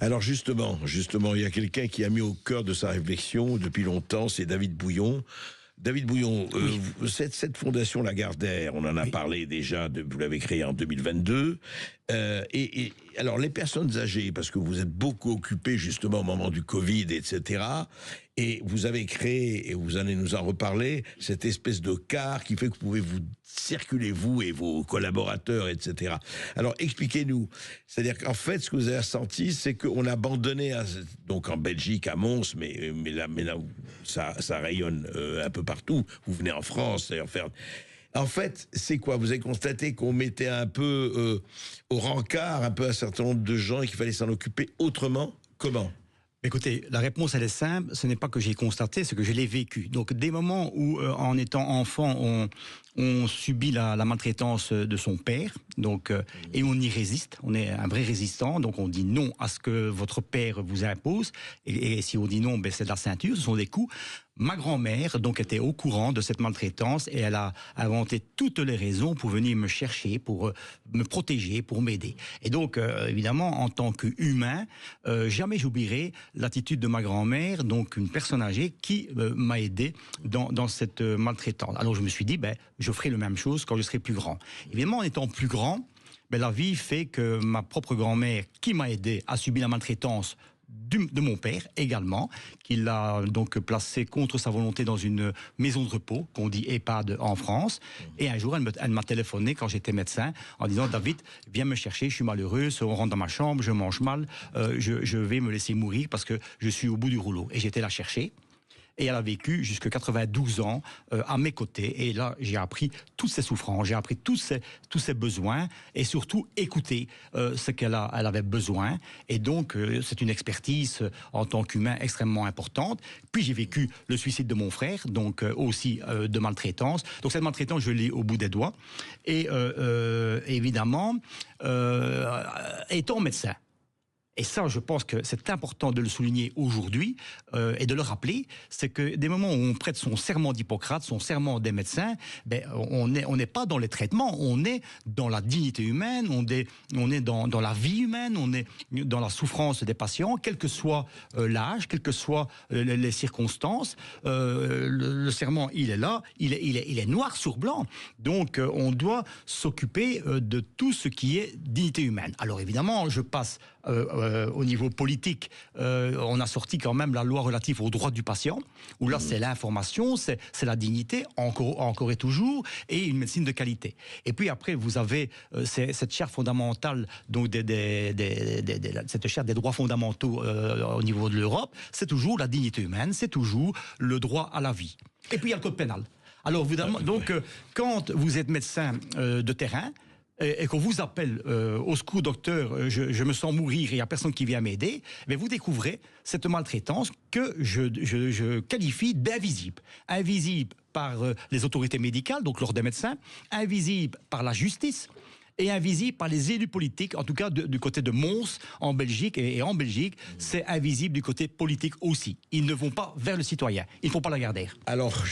Alors justement, il y a quelqu'un qui a mis au cœur de sa réflexion depuis longtemps, c'est David Bouillon. David Bouillon, cette fondation Lagardère, on en a parlé déjà, vous l'avez créée en 2022. Et alors les personnes âgées, parce que vous êtes beaucoup occupés justement au moment du Covid, etc. Et vous avez créé, et vous allez nous en reparler, cette espèce de car qui fait que vous pouvez vous circuler, vous et vos collaborateurs, etc. Alors expliquez-nous. C'est-à-dire qu'en fait, ce que vous avez ressenti, c'est qu'on a abandonné, donc en Belgique, à Mons, mais là ça rayonne un peu partout. Vous venez en France, d'ailleurs, faire... En fait, c'est quoi? Vous avez constaté qu'on mettait un peu au rencard un peu un certain nombre de gens et qu'il fallait s'en occuper autrement? Comment? Écoutez, la réponse, elle est simple. Ce n'est pas que j'ai constaté, c'est que je l'ai vécu. Donc, des moments où, en étant enfant, on subit la maltraitance de son père, donc, et on y résiste. On est un vrai résistant. Donc, on dit non à ce que votre père vous impose. Et si on dit non, ben, c'est de la ceinture, ce sont des coups. Ma grand-mère, donc, était au courant de cette maltraitance et elle a inventé toutes les raisons pour venir me chercher, pour me protéger, pour m'aider. Et donc, évidemment, en tant qu'humain, jamais j'oublierai l'attitude de ma grand-mère, donc une personne âgée, qui m'a aidé dans cette maltraitance. Alors, je me suis dit, ben, je ferai la même chose quand je serai plus grand. Évidemment, en étant plus grand, ben, la vie fait que ma propre grand-mère, qui m'a aidé, a subi la maltraitance de mon père également, qui l'a donc placé contre sa volonté dans une maison de repos, qu'on dit EHPAD en France. Et un jour, elle m'a téléphoné quand j'étais médecin, en disant, David, viens me chercher, je suis malheureuse, on rentre dans ma chambre, je mange mal, je vais me laisser mourir parce que je suis au bout du rouleau. Et j'étais la chercher. Et elle a vécu jusqu'à 92 ans à mes côtés. Et là, j'ai appris toutes ses souffrances, j'ai appris tous ses besoins et surtout écouter ce elle avait besoin. Et donc, c'est une expertise en tant qu'humain extrêmement importante. Puis j'ai vécu le suicide de mon frère, donc aussi de maltraitance. Donc cette maltraitance, je l'ai au bout des doigts. Et évidemment, étant médecin, et ça, je pense que c'est important de le souligner aujourd'hui et de le rappeler, c'est que des moments où on prête son serment d'Hippocrate, son serment des médecins, ben on n'est pas dans les traitements, on est dans la dignité humaine, on est dans la vie humaine, on est dans la souffrance des patients, quel que soit l'âge, quelles que soient les circonstances. Le serment, il est là, il est noir sur blanc. Donc, on doit s'occuper de tout ce qui est dignité humaine. Alors évidemment, je passe au niveau politique, on a sorti quand même la loi relative aux droits du patient, où là c'est l'information, c'est la dignité, encore et toujours, et une médecine de qualité. Et puis après, vous avez cette charte fondamentale, donc cette charte des droits fondamentaux au niveau de l'Europe, c'est toujours la dignité humaine, c'est toujours le droit à la vie. Et puis il y a le code pénal. Alors évidemment, donc quand vous êtes médecin de terrain, et qu'on vous appelle au secours, docteur, je me sens mourir et il n'y a personne qui vient m'aider, mais vous découvrez cette maltraitance que je qualifie d'invisible. Invisible par les autorités médicales, donc l'ordre des médecins, invisible par la justice, et invisible par les élus politiques, en tout cas du côté de Mons, en Belgique, et en Belgique, c'est invisible du côté politique aussi. Ils ne vont pas vers le citoyen, ils ne font pas Lagardère. Alors,